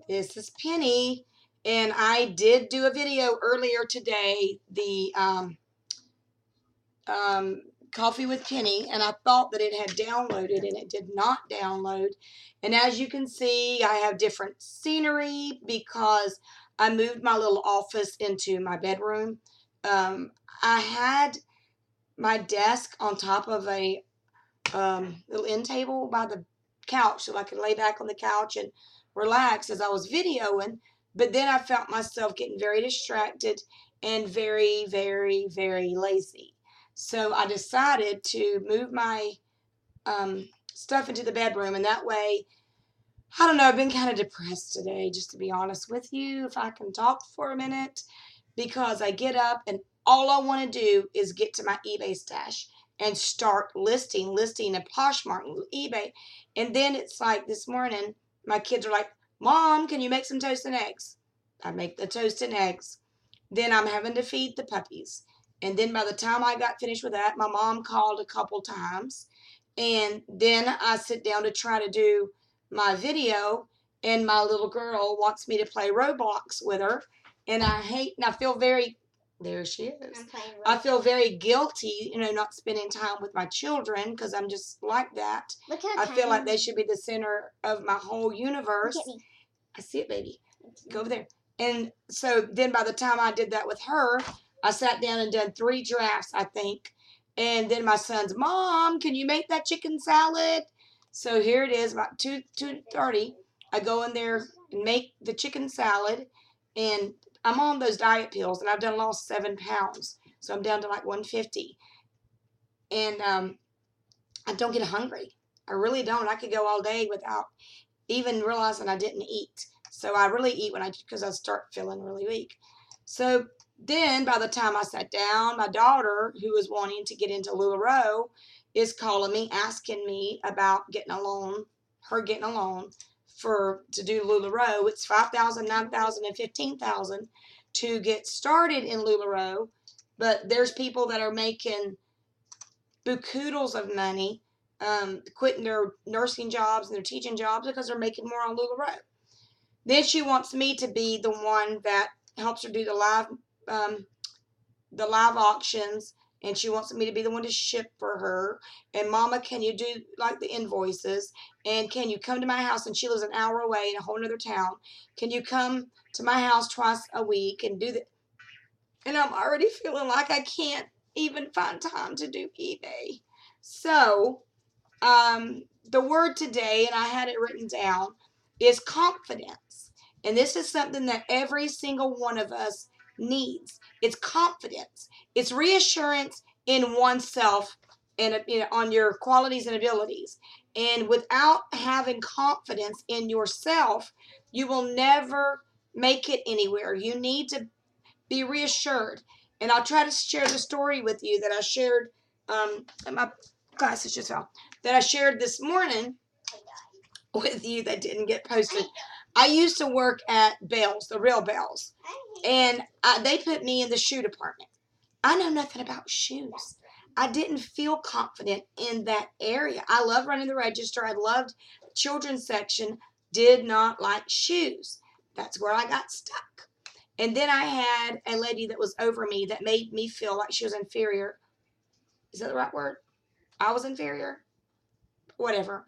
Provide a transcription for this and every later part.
This is Penny, and I did do a video earlier today, the Coffee with Penny, and I thought that it had downloaded, and it did not download. And as you can see, I have different scenery because I moved my little office into my bedroom. I had my desk on top of a little end table by the couch so I could lay back on the couch and relax as I was videoing. But then I felt myself getting very distracted and very, very, very lazy. So I decided to move my stuff into the bedroom, and that way, I don't know, I've been kind of depressed today, just to be honest with you, if I can talk for a minute, because I get up and all I want to do is get to my eBay stash and start listing a Poshmark, eBay. And then it's like this morning, my kids are like, Mom, can you make some toast and eggs? I make the toast and eggs. Then I'm having to feed the puppies. And then by the time I got finished with that, my mom called a couple times. And then I sit down to try to do my video, and my little girl wants me to play Roblox with her. And I feel very, there she is. I feel very guilty, not spending time with my children because I'm just like that. I feel like they should be the center of my whole universe. Look at me. I see it, baby. Go over there. And so then by the time I did that with her, I sat down and done 3 drafts, I think. And then my son's, Mom, can you make that chicken salad? So here it is, about 2:30. I go in there and make the chicken salad, and I'm on those diet pills, and I've lost 7 pounds. So I'm down to like 150. And I don't get hungry. I really don't. I could go all day without even realizing I didn't eat. So I really eat because I start feeling really weak. So then by the time I sat down, my daughter, who is wanting to get into LuLaRoe, is calling me, asking me about getting a loan to do LuLaRoe. It's $5,000, $9,000, and $15,000 to get started in LuLaRoe. But there's people that are making buku-doodles of money, quitting their nursing jobs and their teaching jobs because they're making more on LuLaRoe. Then she wants me to be the one that helps her do the live auctions, and she wants me to be the one to ship for her. And Mama, can you do like the invoices? And can you come to my house? And she lives an hour away in a whole other town. Can you come to my house twice a week and do that? And I'm already feeling like I can't even find time to do eBay. So the word today, and I had it written down, is confidence. And this is something that every single one of us needs. It's confidence. It's reassurance in oneself and on your qualities and abilities. And without having confidence in yourself, you will never make it anywhere. You need to be reassured. And I'll try to share the story with you that I shared, and my glasses just fell, that I shared this morning with you that didn't get posted. I used to work at Bells, the real Bells, and they put me in the shoe department. I know nothing about shoes. I didn't feel confident in that area. I loved running the register. I loved the children's section. Did not like shoes. That's where I got stuck. And then I had a lady that was over me that made me feel like she was inferior. Is that the right word? I was inferior? Whatever.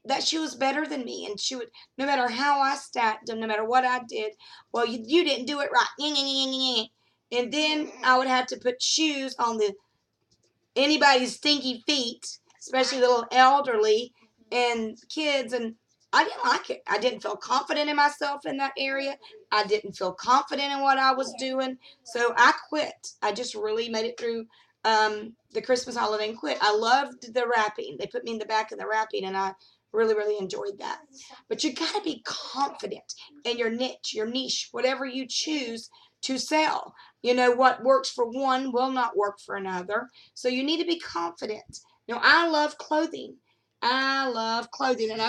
That she was better than me, and she would, no matter how I stacked them, no matter what I did, well, you didn't do it right. And then I would have to put shoes on anybody's stinky feet, especially the little elderly and kids, and I didn't like it. I didn't feel confident in myself in that area. I didn't feel confident in what I was doing, so I quit. I just really made it through the Christmas holiday and quit. I loved the wrapping. They put me in the back of the wrapping, and I really, really enjoyed that. But you got to be confident in your niche, whatever you choose to sell. What works for one will not work for another. So you need to be confident. Now, I love clothing. And I've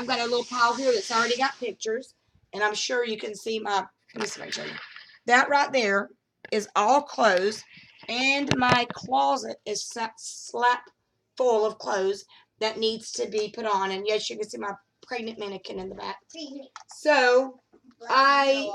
got a little pile here that's already got pictures. And I'm sure you can see let me see if I can show you. That right there is all clothes. And my closet is slap full of clothes that needs to be put on. And yes, you can see my pregnant mannequin in the back. So I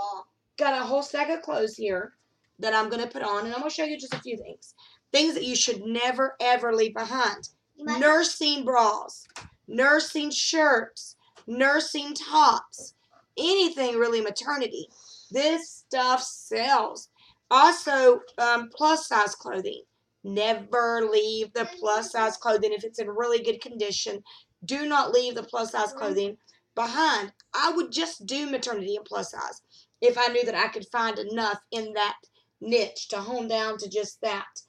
got a whole stack of clothes here that I'm going to put on, and I'm going to show you just a few things. Things that you should never, ever leave behind. Nursing bras, nursing shirts, nursing tops, anything really maternity. This stuff sells. Also, plus size clothing. Never leave the plus size clothing if it's in really good condition. Do not leave the plus size clothing behind. I would just do maternity and plus size if I knew that I could find enough in that niche to hone down to just that.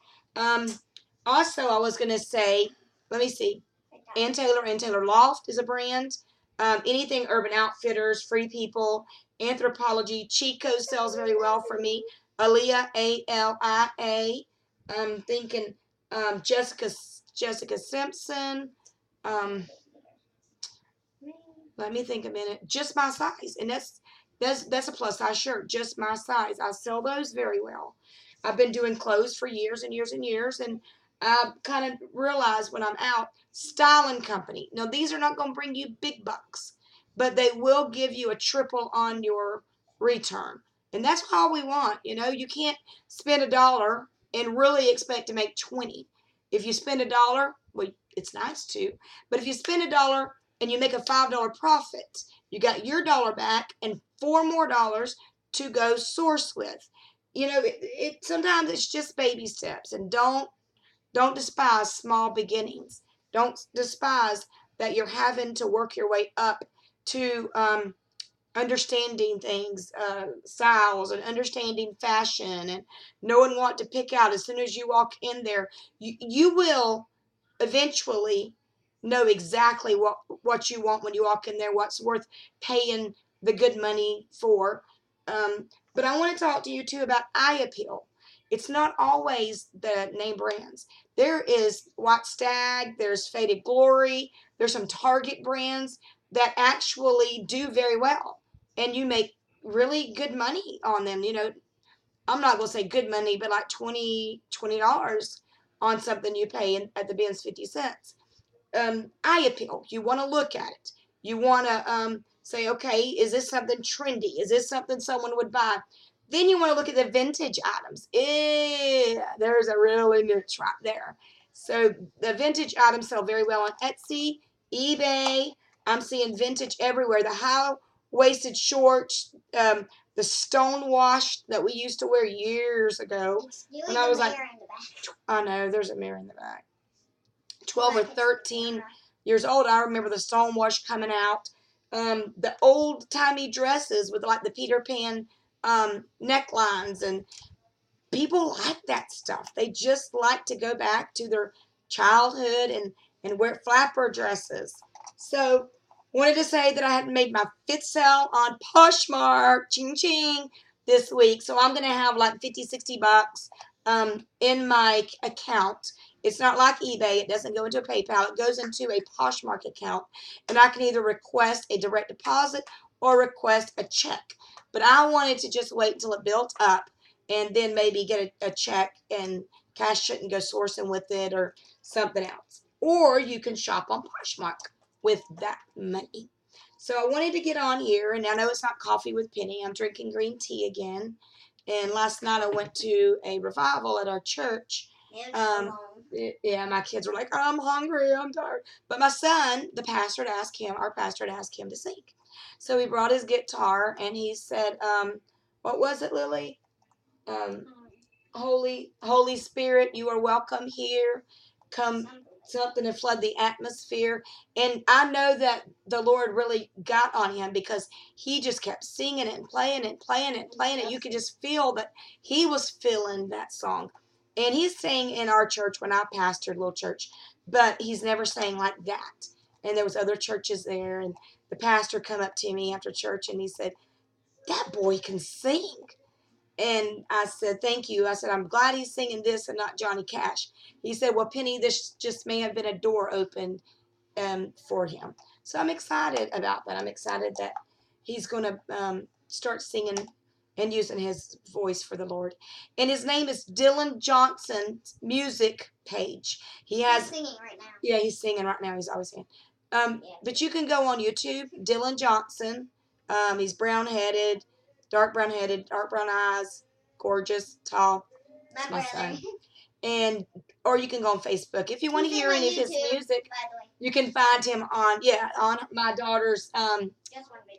Also, I was going to say, let me see. Ann Taylor Loft is a brand. Anything Urban Outfitters, Free People, Anthropology, Chico sells very well for me. Alia, Alia. I'm thinking Jessica Simpson. Let me think a minute. Just my size, and that's a plus size shirt. Just my size. I sell those very well. I've been doing clothes for years and years and years, and I kind of realized when I'm out, Styling Company. Now these are not going to bring you big bucks, but they will give you a triple on your return, and that's all we want. You can't spend $1 and really expect to make 20. If you spend $1, well, it's nice to, but if you spend $1 and you make a $5 profit, you got your dollar back and $4 more to go source with. Sometimes it's just baby steps, and don't despise small beginnings. Don't despise that you're having to work your way up to understanding things, styles, and understanding fashion, and knowing what to pick out. As soon as you walk in there, you will eventually know exactly what you want when you walk in there, what's worth paying the good money for. But I want to talk to you too about eye appeal. It's not always the name brands. There is White Stag, there's Faded Glory, there's some Target brands that actually do very well, and you make really good money on them. I'm not going to say good money, but like $20 on something you pay at the bins 50 cents. Eye appeal. You want to look at it. You want to say, okay, is this something trendy? Is this something someone would buy? Then you want to look at the vintage items. There's a really niche right there. So the vintage items sell very well on Etsy, eBay. I'm seeing vintage everywhere. The high-waisted shorts, the stonewash that we used to wear years ago. When I was like, I know, there's a mirror in the back. 12 or 13 years old, I remember the stonewash coming out. The old-timey dresses with like the Peter Pan necklines, and people like that stuff. They just like to go back to their childhood and wear flapper dresses. So wanted to say that I had made my 5th sale on Poshmark, ching ching, this week. So I'm going to have like 50, 60 bucks in my account. It's not like eBay. It doesn't go into a PayPal. It goes into a Poshmark account, and I can either request a direct deposit or request a check. But I wanted to just wait until it built up and then maybe get a check and cash it and go sourcing with it or something else. Or you can shop on Poshmark with that money. So I wanted to get on here, and I know it's not coffee with Penny. I'm drinking green tea again. And last night I went to a revival at our church. Yeah, my kids were like, I'm hungry, I'm tired. But my son, our pastor had asked him to sing. So he brought his guitar, and he said, what was it, Lily? Holy Spirit, you are welcome here. Come something to flood the atmosphere. And I know that the Lord really got on him because he just kept singing it and playing it, playing it, playing it. You could just feel that he was feeling that song. And he sang in our church when I pastored little church, but he's never sang like that. And there was other churches there, and the pastor come up to me after church and he said, that boy can sing. And I said, thank you. I said, I'm glad he's singing this and not Johnny Cash. He said, well, Penny, this just may have been a door opened for him. So I'm excited about that. I'm excited that he's going to start singing and using his voice for the Lord. And his name is Dylan Johnson's music page. He's singing right now. Yeah, he's singing right now. He's always singing. But you can go on YouTube, Dylan Johnson, He's brown-headed, dark brown-headed, dark brown eyes, gorgeous, tall. That's my son. And or you can go on Facebook if you want to hear any of his music. You can find him on my daughter's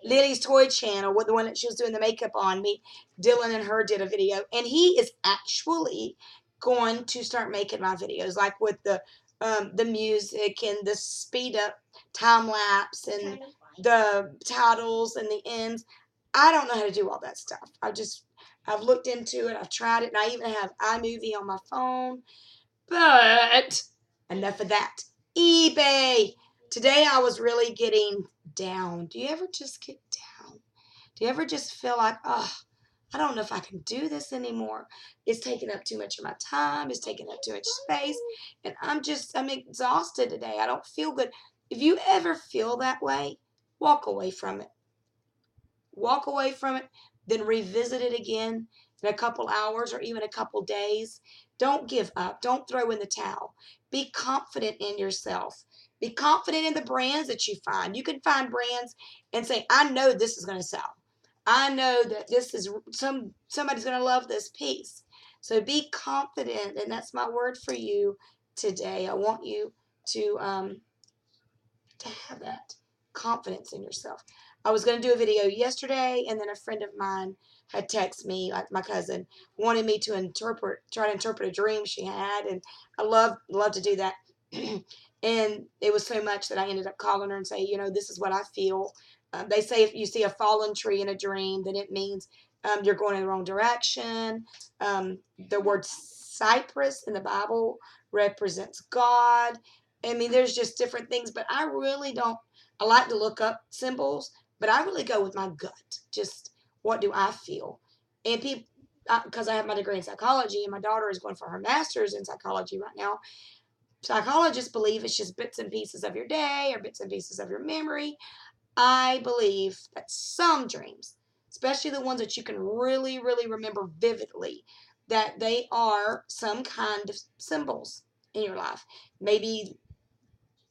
Lily's Toy Channel, with the one that she was doing the makeup on. Me, Dylan and her did a video, and he is actually going to start making my videos, like with the music and the speed up time lapse and the titles and the ends. I don't know how to do all that stuff. I've looked into it. I've tried it, and I even have iMovie on my phone. But enough of that. eBay. Today I was really getting down. Do you ever just get down? Do you ever just feel like, oh, I don't know if I can do this anymore. It's taking up too much of my time. It's taking up too much space. And I'm exhausted today. I don't feel good. If you ever feel that way, walk away from it. Walk away from it, then revisit it again in a couple hours or even a couple days. Don't give up. Don't throw in the towel. Be confident in yourself. Be confident in the brands that you find. You can find brands and say, I know this is going to sell. I know that this is somebody's going to love this piece. So be confident, and that's my word for you today. I want you to have that confidence in yourself. I was going to do a video yesterday, and then a friend of mine had texted me, like my cousin, wanted me to try to interpret a dream she had, and I love to do that. And it was so much that I ended up calling her and saying, this is what I feel. They say if you see a fallen tree in a dream, then it means you're going in the wrong direction. The word cypress in the Bible represents God. I mean, there's just different things, but I really don't. I like to look up symbols, but I really go with my gut. Just what do I feel? And people, because I have my degree in psychology, and my daughter is going for her master's in psychology right now. Psychologists believe it's just bits and pieces of your day or bits and pieces of your memory. I believe that some dreams, especially the ones that you can really, really remember vividly, that they are some kind of symbols in your life. Maybe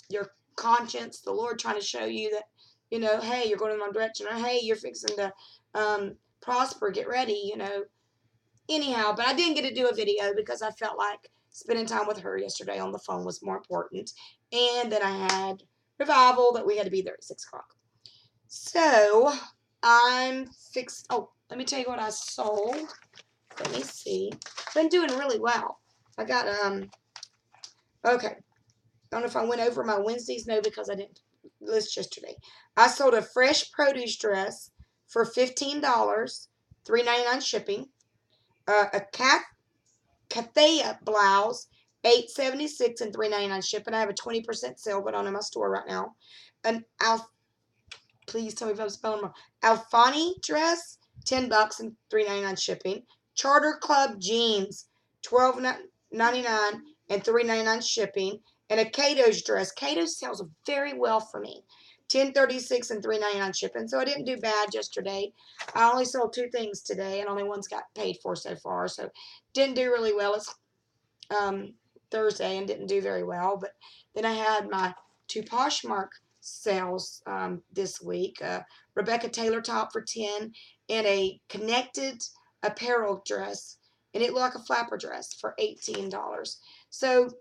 your conscience, the Lord trying to show you that, hey, you're going in the wrong direction, or hey, you're fixing to prosper, get ready, Anyhow, but I didn't get to do a video because I felt like spending time with her yesterday on the phone was more important. And then I had revival that we had to be there at 6 o'clock. So I'm fixed. Oh, let me tell you what I sold. Let me see. Been doing really well. I got, okay. Don't know if I went over my Wednesdays. No, because I didn't list yesterday. I sold a fresh produce dress for $15, $3.99 shipping. A Cathea blouse, $8.76 and $3.99 shipping. I have a 20% sale going on in my store right now. An please tell me if I'm spelling wrong. Alfani dress, $10 and $3.99 shipping. Charter Club jeans, $12.99 and $3.99 shipping. And a Cato's dress. Cato's sells very well for me. $10.36 and $3.99 shipping. So I didn't do bad yesterday. I only sold 2 things today, and only one's got paid for so far. So didn't do really well. It's Thursday and didn't do very well. But then I had my 2 Poshmark sales this week. Rebecca Taylor top for $10 and a connected apparel dress, and it looked like a flapper dress for $18. So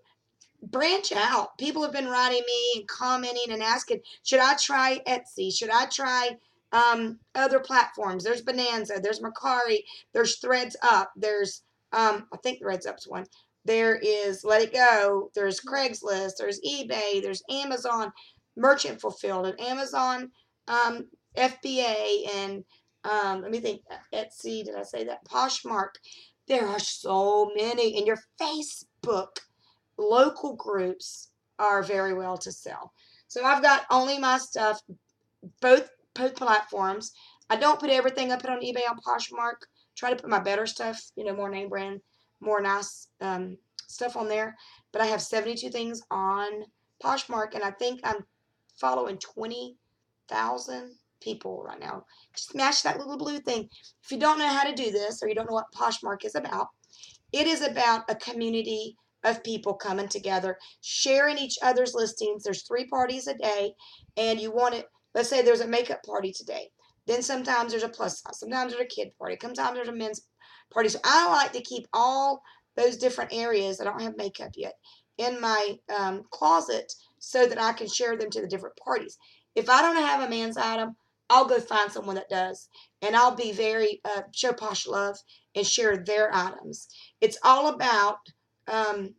branch out. People have been writing me and commenting and asking, should I try Etsy? Should I try other platforms? There's Bonanza, there's Mercari, there's Threads Up, there's I think Threads Up's one. There is Let It Go, there's Craigslist, there's eBay, there's Amazon Merchant Fulfilled, and Amazon FBA, and let me think, Etsy, did I say that? Poshmark. There are so many. And your Facebook local groups are very well to sell. So I've got only my stuff, both platforms. I don't put everything I put on eBay on Poshmark. Try to put my better stuff, more name brand, more nice stuff on there. But I have 72 things on Poshmark, and I think I'm following 20,000 people right now. Just smash that little blue thing. If you don't know how to do this, or you don't know what Poshmark is about, it is about a community of people coming together, sharing each other's listings. There's 3 parties a day, and you want it. Let's say there's a makeup party today. Then sometimes there's a plus size. Sometimes there's a kid party. Sometimes there's a men's party. So I like to keep all those different areas. I don't have makeup yet in my closet so that I can share them to the different parties. If I don't have a man's item, I'll go find someone that does, and I'll be very show Posh love and share their items. It's all about um,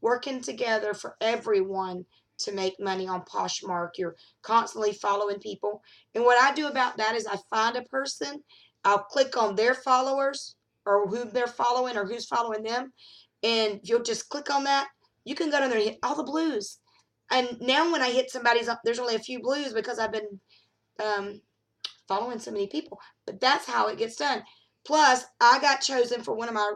working together for everyone to make money on Poshmark. You're constantly following people. And what I do about that is I find a person, I'll click on their followers or who they're following or who's following them. And if you'll just click on that, you can go down there and hit all the blues. And now when I hit somebody's, there's only a few blues because I've been um, following so many people. But that's how it gets done. Plus, I got chosen for one of my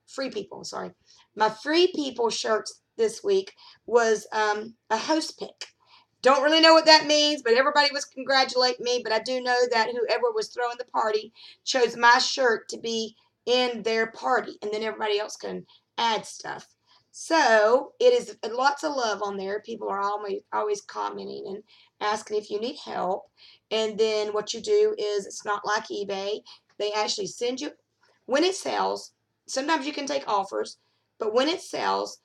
free people, sorry. My free people shirts this week was a host pick. Don't really know what that means, but everybody was congratulating me. But I do know that whoever was throwing the party chose my shirt to be in their party, and then everybody else can add stuff. So it is lots of love on there. People are always commenting and asking if you need help. And then what you do is it's not like eBay. They actually send you, when it sells, sometimes you can take offers, but when it sells,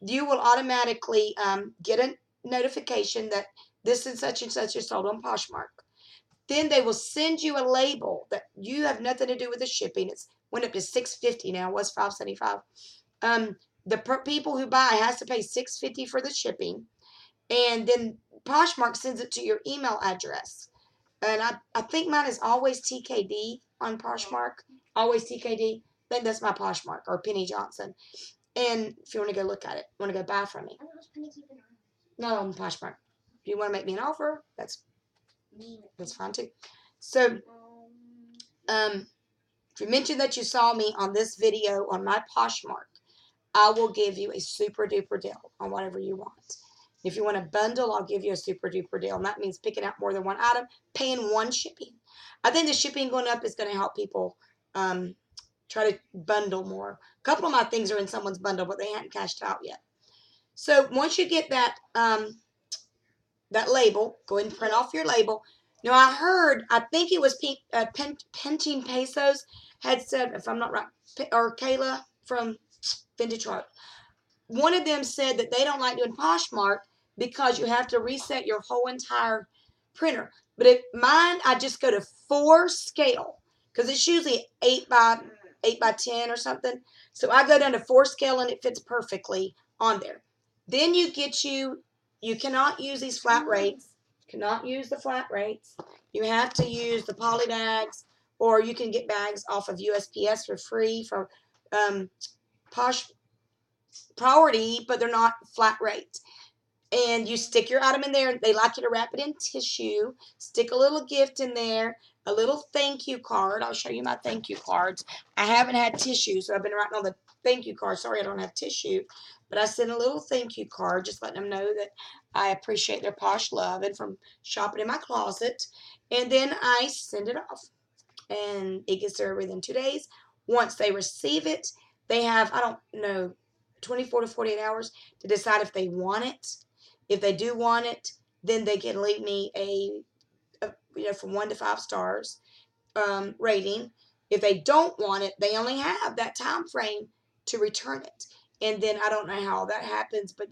you will automatically get a notification that this and such is sold on Poshmark. Then they will send you a label that you have nothing to do with the shipping. It's went up to $6.50 now. It was $5.75. The people who buy has to pay $6.50 for the shipping, and then Poshmark sends it to your email address. And I think mine is always TKD on Poshmark. Always TKD. I think that's my Poshmark or Penny Johnson. And if you want to go look at it, want to go buy from me. Not on Poshmark. If you want to make me an offer, that's fine too. So, if you mention that you saw me on this video on my Poshmark, I will give you a super duper deal on whatever you want. If you want a bundle, I'll give you a super duper deal. And that means picking out more than one item, paying one shipping. I think the shipping going up is going to help people try to bundle more. A couple of my things are in someone's bundle, but they hadn't cashed out yet. So once you get that that label, go ahead and print off your label. Now I think it was Penteen Pesos had said, if I'm not right, or Kayla from Vintage Art. One of them said that they don't like doing Poshmark because you have to reset your whole entire printer. But mine, I just go to 4 scale because it's usually 8 by 10 or something. So I go down to 4 scale and it fits perfectly on there. Then you cannot use these flat rates. Cannot use the flat rates. You have to use the poly bags, or you can get bags off of USPS for free for Posh Priority, but they're not flat rate. And you stick your item in there. They like you to wrap it in tissue. Stick a little gift in there, a little thank you card. I'll show you my thank you cards. I haven't had tissue, so I've been writing on the thank you card. Sorry, I don't have tissue. But I sent a little thank you card, just letting them know that I appreciate their posh love and from shopping in my closet. And then I send it off. And it gets there within 2 days. Once they receive it, they have, I don't know, 24 to 48 hours to decide if they want it. If they do want it, then they can leave me from 1 to 5 stars rating. If they don't want it, they only have that time frame to return it. And then I don't know how that happens, but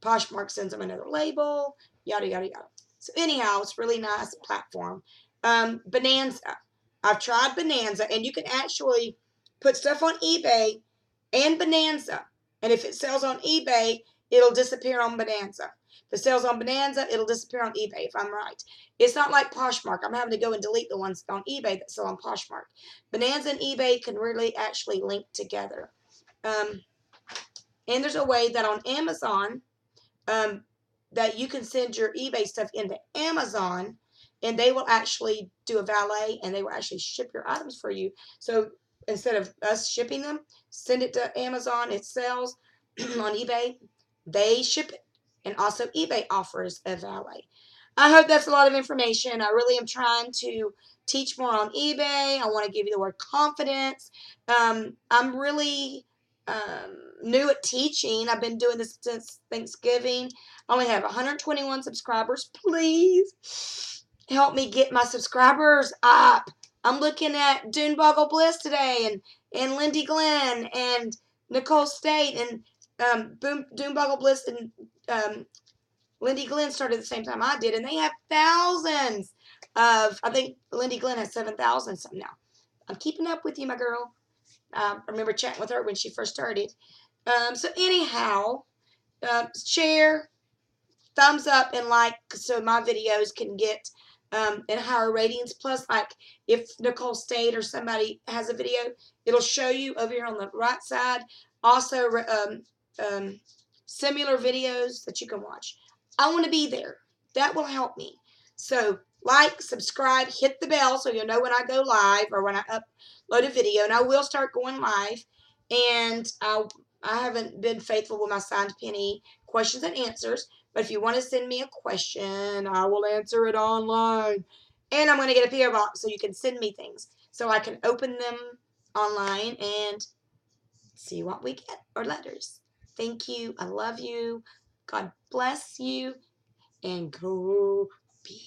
Poshmark sends them another label, yada, yada, yada. So anyhow, it's really nice platform. Bonanza. I've tried Bonanza, and you can actually put stuff on eBay and Bonanza. And if it sells on eBay, it'll disappear on Bonanza. If it sells on Bonanza, it'll disappear on eBay, if I'm right. It's not like Poshmark. I'm having to go and delete the ones on eBay that sell on Poshmark. Bonanza and eBay can really actually link together. And there's a way that on Amazon that you can send your eBay stuff into Amazon, and they will actually do a valet, and they will actually ship your items for you. So instead of us shipping them, send it to Amazon. It sells on eBay. They ship it. And also eBay offers a valet. I hope that's a lot of information. I really am trying to teach more on eBay. I want to give you the word confidence. I'm really new at teaching. I've been doing this since Thanksgiving. I only have 121 subscribers. Please help me get my subscribers up. I'm looking at Doonboggle Bliss today, and Lindy Glenn, and Nicole State, and Doonboggle Bliss, and Lindy Glenn started at the same time I did, and they have thousands of, I think Lindy Glenn has 7,000 something now. I'm keeping up with you, my girl. I remember chatting with her when she first started. So anyhow, share, thumbs up, and like, so my videos can get and higher ratings. Plus, like, if Nicole State or somebody has a video, it'll show you over here on the right side. Also, similar videos that you can watch. I want to be there. That will help me. So, like, subscribe, hit the bell so you'll know when I go live or when I upload a video. And I will start going live. And I haven't been faithful with my signed penny questions and answers. But if you want to send me a question, I will answer it online. And I'm going to get a PO box so you can send me things so I can open them online and see what we get, or letters. Thank you. I love you. God bless you. And go be